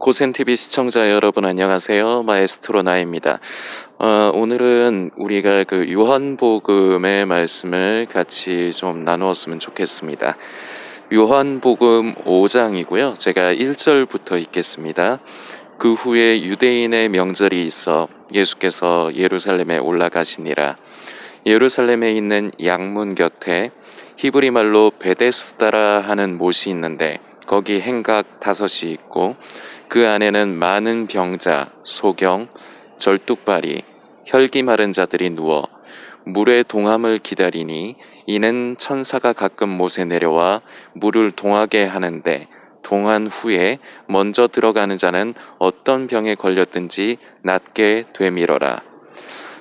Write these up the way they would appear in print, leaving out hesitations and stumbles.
고센TV 시청자 여러분 안녕하세요. 마에스트로 나입니다. 오늘은 우리가 그 요한복음의 말씀을 같이 좀 나누었으면 좋겠습니다. 요한복음 5장이고요. 제가 1절부터 읽겠습니다. 그 후에 유대인의 명절이 있어 예수께서 예루살렘에 올라가시니라. 예루살렘에 있는 양문 곁에 히브리 말로 베데스다라 하는 못이 있는데 거기 행각 5이 있고 그 안에는 많은 병자, 소경, 절뚝발이, 혈기 마른 자들이 누워 물의 동함을 기다리니 이는 천사가 가끔 못에 내려와 물을 동하게 하는데 동한 후에 먼저 들어가는 자는 어떤 병에 걸렸든지 낫게 되밀어라.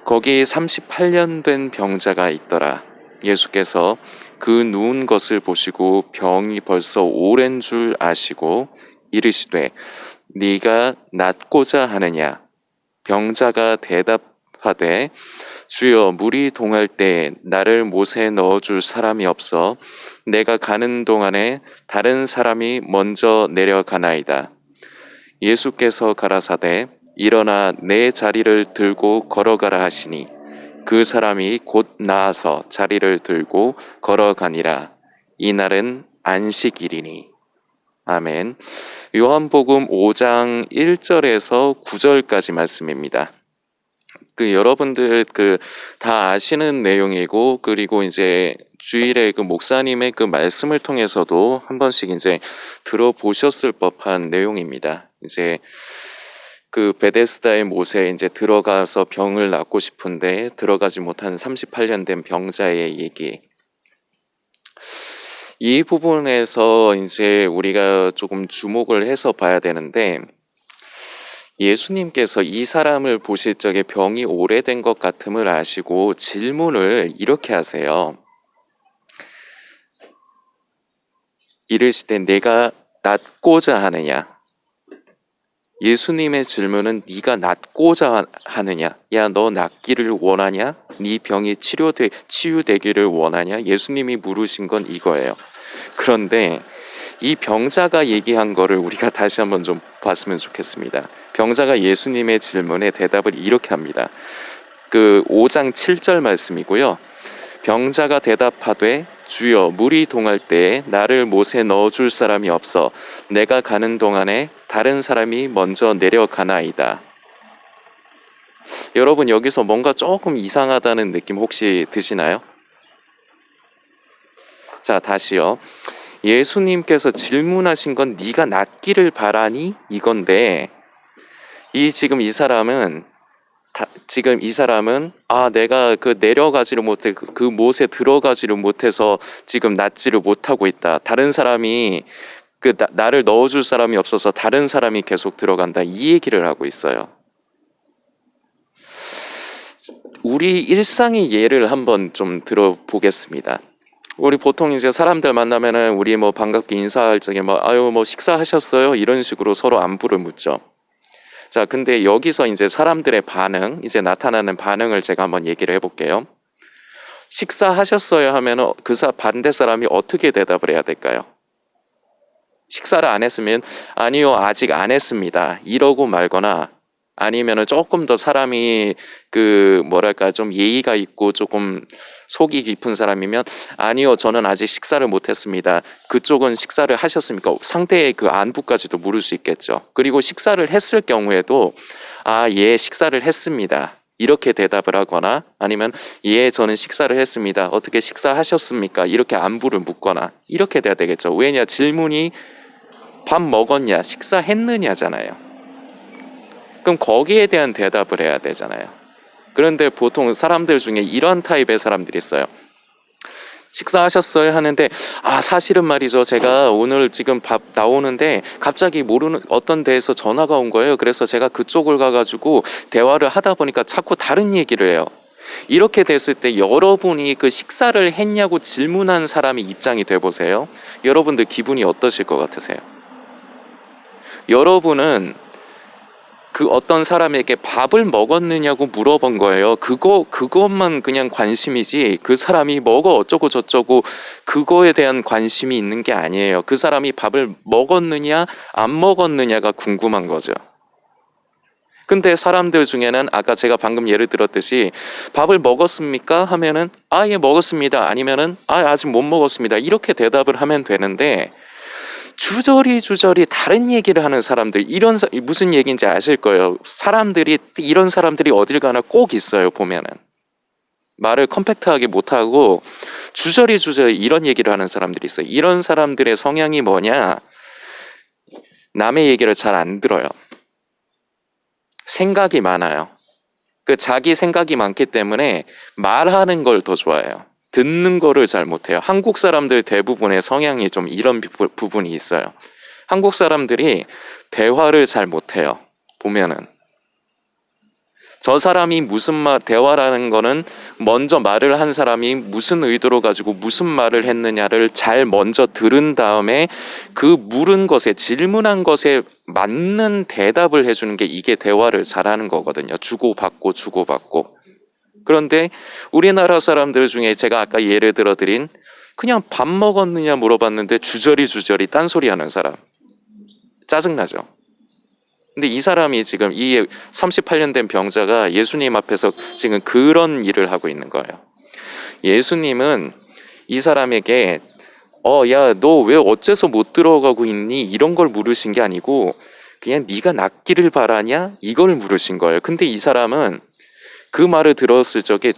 거기 38년 된 병자가 있더라. 예수께서 그 누운 것을 보시고 병이 벌써 오랜 줄 아시고 이르시되 네가 낫고자 하느냐? 병자가 대답하되 주여 물이 동할 때 나를 못에 넣어줄 사람이 없어 내가 가는 동안에 다른 사람이 먼저 내려가나이다. 예수께서 가라사대 일어나 내 자리를 들고 걸어가라 하시니 그 사람이 곧 나아서 자리를 들고 걸어가니라. 이날은 안식일이니. 아멘. 요한복음 5장 1절에서 9절까지 말씀입니다. 여러분들 다 아시는 내용이고, 그리고 이제 주일에 목사님의 말씀을 통해서도 한 번씩 이제 들어보셨을 법한 내용입니다. 이제 베데스다의 못에 이제 들어가서 병을 낫고 싶은데 들어가지 못한 38년 된 병자의 얘기. 이 부분에서 이제 우리가 조금 주목을 해서 봐야 되는데, 예수님께서 이 사람을 보실 적에 병이 오래된 것 같음을 아시고 질문을 이렇게 하세요. 이르시되 내가 낫고자 하느냐? 예수님의 질문은 네가 낫고자 하느냐? 야, 너 낫기를 원하냐? 네 병이 치유되기를 원하냐? 예수님이 물으신 건 이거예요. 그런데 이 병자가 얘기한 거를 우리가 다시 한번 좀 봤으면 좋겠습니다. 병자가 예수님의 질문에 대답을 이렇게 합니다. 5장 7절 말씀이고요. 병자가 대답하되 주여 물이 동할 때에 나를 못에 넣어줄 사람이 없어 내가 가는 동안에 다른 사람이 먼저 내려가나이다. 여러분, 여기서 뭔가 조금 이상하다는 느낌 혹시 드시나요? 자, 다시요. 예수님께서 질문하신 건 네가 낫기를 바라니? 이건데 지금 이 사람은 내가 내려가지를 못해 그 못에 들어가지를 못해서 지금 낫지를 못하고 있다. 다른 사람이 나를 넣어줄 사람이 없어서 다른 사람이 계속 들어간다. 이 얘기를 하고 있어요. 우리 일상의 예를 한번 좀 들어보겠습니다. 우리 보통 이제 사람들 만나면은 우리 반갑게 인사할 적에 아유 식사하셨어요? 이런 식으로 서로 안부를 묻죠. 자, 근데 여기서 이제 사람들의 반응, 이제 나타나는 반응을 제가 한번 얘기를 해볼게요. 식사하셨어요 하면은 반대 사람이 어떻게 대답을 해야 될까요? 식사를 안 했으면 아니요, 아직 안 했습니다. 이러고 말거나, 아니면은 조금 더 사람이 좀 예의가 있고 조금 속이 깊은 사람이면 아니요, 저는 아직 식사를 못했습니다. 그쪽은 식사를 하셨습니까? 상대의 안부까지도 물을 수 있겠죠. 그리고 식사를 했을 경우에도 예, 식사를 했습니다. 이렇게 대답을 하거나, 아니면 예, 저는 식사를 했습니다. 어떻게 식사하셨습니까? 이렇게 안부를 묻거나 이렇게 돼야 되겠죠. 왜냐, 질문이 밥 먹었냐, 식사했느냐잖아요. 그럼 거기에 대한 대답을 해야 되잖아요. 그런데 보통 사람들 중에 이런 타입의 사람들이 있어요. 식사하셨어요? 하는데 사실은 말이죠, 제가 오늘 지금 밥 나오는데 갑자기 모르는 어떤 데에서 전화가 온 거예요. 그래서 제가 그쪽을 가가지고 대화를 하다 보니까 자꾸 다른 얘기를 해요. 이렇게 됐을 때 여러분이 식사를 했냐고 질문한 사람의 입장이 돼보세요. 여러분들 기분이 어떠실 것 같으세요? 여러분은 그 어떤 사람에게 밥을 먹었느냐고 물어본 거예요. 그것만 그냥 관심이지 그 사람이 뭐가 어쩌고 저쩌고 그거에 대한 관심이 있는 게 아니에요. 그 사람이 밥을 먹었느냐 안 먹었느냐가 궁금한 거죠. 근데 사람들 중에는 아까 제가 방금 예를 들었듯이 밥을 먹었습니까? 하면은 예 먹었습니다. 아니면은 아직 못 먹었습니다. 이렇게 대답을 하면 되는데 주저리 다른 얘기를 하는 사람들 무슨 얘기인지 아실 거예요. 이런 사람들이 어딜 가나 꼭 있어요. 보면은 말을 컴팩트하게 못하고 주저리 이런 얘기를 하는 사람들이 있어요. 이런 사람들의 성향이 뭐냐? 남의 얘기를 잘 안 들어요. 생각이 많아요. 그 자기 생각이 많기 때문에 말하는 걸 더 좋아해요. 듣는 거를 잘 못해요. 한국 사람들 대부분의 성향이 좀 이런 부분이 있어요. 한국 사람들이 대화를 잘 못해요. 보면은 저 사람이 대화라는 거는 먼저 말을 한 사람이 무슨 의도로 가지고 무슨 말을 했느냐를 잘 먼저 들은 다음에 그 물은 것에 질문한 것에 맞는 대답을 해주는 게 이게 대화를 잘하는 거거든요. 주고받고. 그런데 우리나라 사람들 중에 제가 아까 예를 들어드린 그냥 밥 먹었느냐 물어봤는데 주저리 딴소리 하는 사람 짜증나죠. 근데 이 사람이 지금 이 38년 된 병자가 예수님 앞에서 지금 그런 일을 하고 있는 거예요. 예수님은 이 사람에게 야, 너 왜 어째서 못 들어가고 있니? 이런 걸 물으신 게 아니고 그냥 네가 낫기를 바라냐? 이걸 물으신 거예요. 근데 이 사람은 그 말을 들었을 적에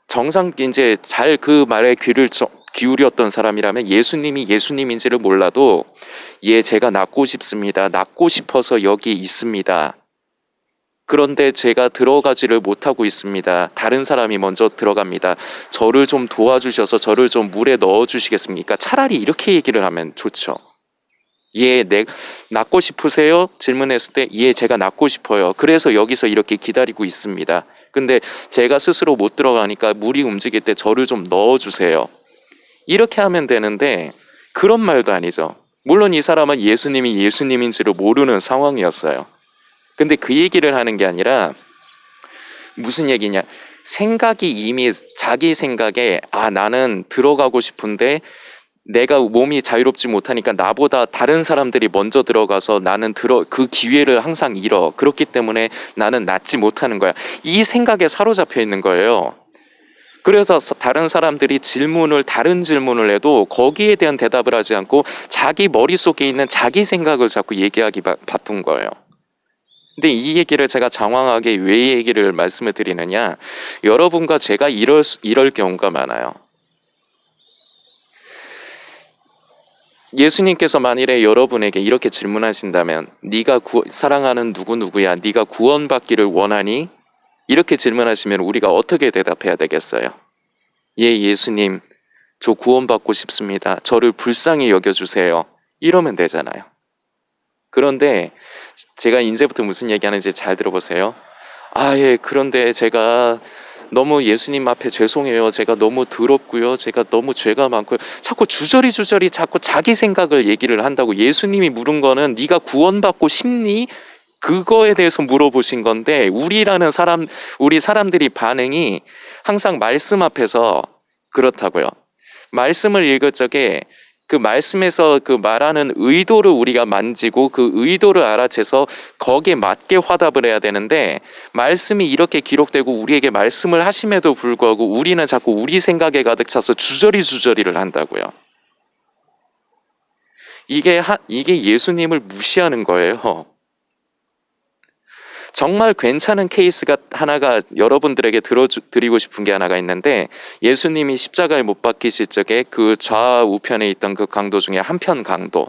정상 이제 잘 그 말에 귀를 기울였던 사람이라면 예수님이 예수님인지를 몰라도 제가 낫고 싶습니다. 낫고 싶어서 여기 있습니다. 그런데 제가 들어가지를 못하고 있습니다. 다른 사람이 먼저 들어갑니다. 저를 좀 도와주셔서 저를 좀 물에 넣어주시겠습니까? 차라리 이렇게 얘기를 하면 좋죠. 낫고 싶으세요? 질문했을 때 제가 낫고 싶어요. 그래서 여기서 이렇게 기다리고 있습니다. 근데 제가 스스로 못 들어가니까 물이 움직일 때 저를 좀 넣어주세요. 이렇게 하면 되는데 그런 말도 아니죠. 물론 이 사람은 예수님이 예수님인지를 모르는 상황이었어요. 근데 그 얘기를 하는 게 아니라 무슨 얘기냐? 생각이 이미 자기 생각에 나는 들어가고 싶은데 내가 몸이 자유롭지 못하니까 나보다 다른 사람들이 먼저 들어가서 나는 그 기회를 항상 잃어. 그렇기 때문에 나는 낫지 못하는 거야. 이 생각에 사로잡혀 있는 거예요. 그래서 다른 사람들이 다른 질문을 해도 거기에 대한 대답을 하지 않고 자기 머릿속에 있는 자기 생각을 자꾸 얘기하기 바쁜 거예요. 근데 이 얘기를 제가 장황하게 왜 얘기를 말씀을 드리느냐? 여러분과 제가 이럴 경우가 많아요. 예수님께서 만일에 여러분에게 이렇게 질문하신다면 네가 사랑하는 누구누구야? 네가 구원받기를 원하니? 이렇게 질문하시면 우리가 어떻게 대답해야 되겠어요? 예수님, 저 구원받고 싶습니다. 저를 불쌍히 여겨주세요. 이러면 되잖아요. 그런데 제가 이제부터 무슨 얘기하는지 잘 들어보세요. 그런데 제가 너무 예수님 앞에 죄송해요. 제가 너무 더럽고요. 제가 너무 죄가 많고요. 자꾸 주저리 자꾸 자기 생각을 얘기를 한다고. 예수님이 물은 거는 네가 구원받고 싶니? 그거에 대해서 물어보신 건데 우리 사람들이 반응이 항상 말씀 앞에서 그렇다고요. 말씀을 읽을 적에 그 말씀에서 그 말하는 의도를 우리가 만지고 그 의도를 알아채서 거기에 맞게 화답을 해야 되는데 말씀이 이렇게 기록되고 우리에게 말씀을 하심에도 불구하고 우리는 자꾸 우리 생각에 가득 차서 주저리를 한다고요. 이게 예수님을 무시하는 거예요. 정말 괜찮은 케이스가 하나가 여러분들에게 드리고 싶은 게 하나가 있는데 예수님이 십자가에 못 박히실 적에 그 좌우편에 있던 그 강도 중에 한편 강도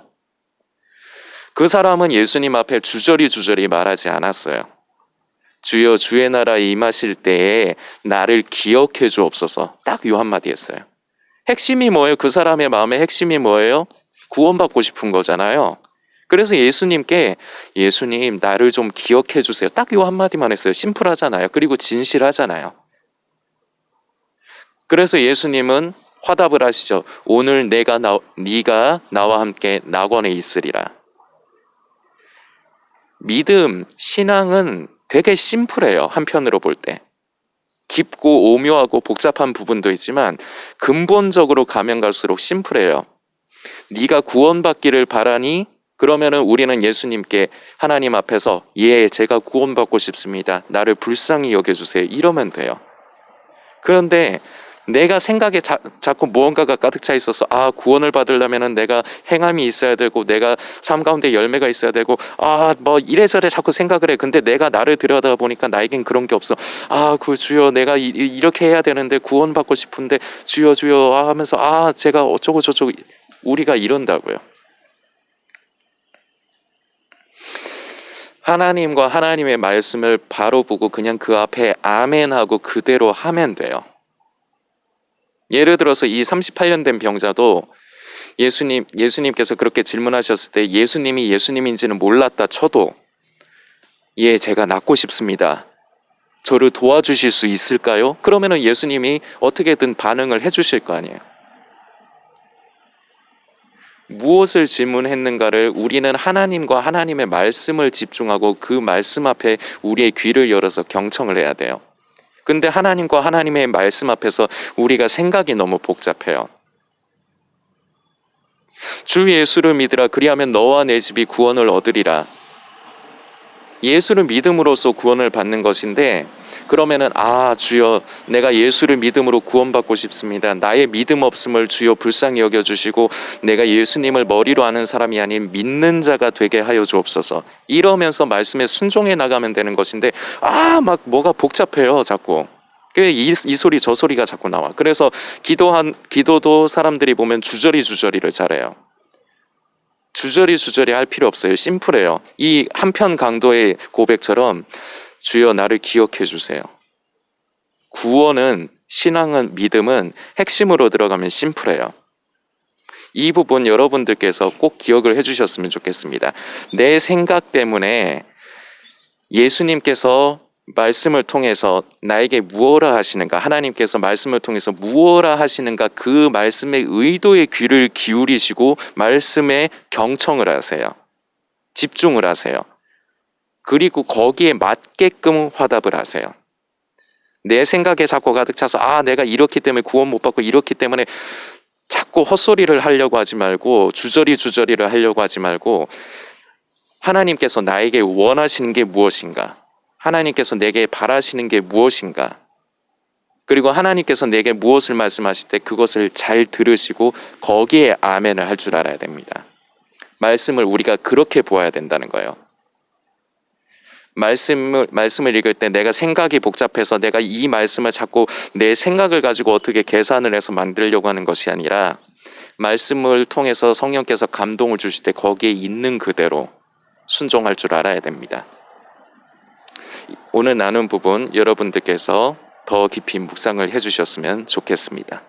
그 사람은 예수님 앞에 주저리 말하지 않았어요. 주여 주의 나라에 임하실 때에 나를 기억해 주옵소서 딱 요 한마디 했어요. 핵심이 뭐예요? 그 사람의 마음의 핵심이 뭐예요? 구원받고 싶은 거잖아요. 그래서 예수님께 예수님 나를 좀 기억해 주세요. 딱 이 한마디만 했어요. 심플하잖아요. 그리고 진실하잖아요. 그래서 예수님은 화답을 하시죠. 오늘 네가 나와 함께 낙원에 있으리라. 믿음, 신앙은 되게 심플해요. 한편으로 볼 때. 깊고 오묘하고 복잡한 부분도 있지만 근본적으로 가면 갈수록 심플해요. 네가 구원받기를 바라니? 그러면은 우리는 예수님께 하나님 앞에서 예, 제가 구원받고 싶습니다. 나를 불쌍히 여겨주세요. 이러면 돼요. 그런데 내가 생각에 자꾸 무언가가 가득 차 있어서 구원을 받으려면은 내가 행함이 있어야 되고 내가 삶 가운데 열매가 있어야 되고 뭐 이래저래 자꾸 생각을 해. 근데 내가 나를 들여다 보니까 나에겐 그런 게 없어. 그 주여 내가 이렇게 해야 되는데 구원받고 싶은데 주여 주여 하면서 제가 어쩌고 저쩌고 우리가 이런다고요. 하나님과 하나님의 말씀을 바로 보고 그냥 그 앞에 아멘하고 그대로 하면 돼요. 예를 들어서 이 38년 된 병자도 예수님께서 그렇게 질문하셨을 때 예수님이 예수님인지는 몰랐다 쳐도 예, 제가 낫고 싶습니다. 저를 도와주실 수 있을까요? 그러면은 예수님이 어떻게든 반응을 해주실 거 아니에요. 무엇을 질문했는가를 우리는 하나님과 하나님의 말씀을 집중하고 그 말씀 앞에 우리의 귀를 열어서 경청을 해야 돼요. 근데 하나님과 하나님의 말씀 앞에서 우리가 생각이 너무 복잡해요. 주 예수를 믿으라 그리하면 너와 내 집이 구원을 얻으리라. 예수를 믿음으로써 구원을 받는 것인데 그러면은 주여 내가 예수를 믿음으로 구원받고 싶습니다. 나의 믿음 없음을 주여 불쌍히 여겨주시고 내가 예수님을 머리로 아는 사람이 아닌 믿는 자가 되게 하여 주옵소서. 이러면서 말씀에 순종해 나가면 되는 것인데 막 뭐가 복잡해요 자꾸. 이 소리 저 소리가 자꾸 나와. 그래서 기도도 사람들이 보면 주저리를 잘해요. 주저리 할 필요 없어요. 심플해요. 이 한편 강도의 고백처럼 주여 나를 기억해 주세요. 구원은 신앙은 믿음은 핵심으로 들어가면 심플해요. 이 부분 여러분들께서 꼭 기억을 해주셨으면 좋겠습니다. 내 생각 때문에 예수님께서 말씀을 통해서 나에게 무엇라 하시는가, 하나님께서 말씀을 통해서 무엇라 하시는가, 그 말씀의 의도의 귀를 기울이시고 말씀에 경청을 하세요. 집중을 하세요. 그리고 거기에 맞게끔 화답을 하세요. 내 생각에 자꾸 가득 차서 내가 이렇기 때문에 구원 못 받고 이렇기 때문에 자꾸 헛소리를 하려고 하지 말고 주저리를 하려고 하지 말고 하나님께서 나에게 원하시는 게 무엇인가, 하나님께서 내게 바라시는 게 무엇인가, 그리고 하나님께서 내게 무엇을 말씀하실 때 그것을 잘 들으시고 거기에 아멘을 할 줄 알아야 됩니다. 말씀을 우리가 그렇게 보아야 된다는 거예요. 말씀을 읽을 때 내가 생각이 복잡해서 내가 이 말씀을 자꾸 내 생각을 가지고 어떻게 계산을 해서 만들려고 하는 것이 아니라 말씀을 통해서 성령께서 감동을 주실 때 거기에 있는 그대로 순종할 줄 알아야 됩니다. 오늘 나눈 부분 여러분들께서 더 깊이 묵상을 해주셨으면 좋겠습니다.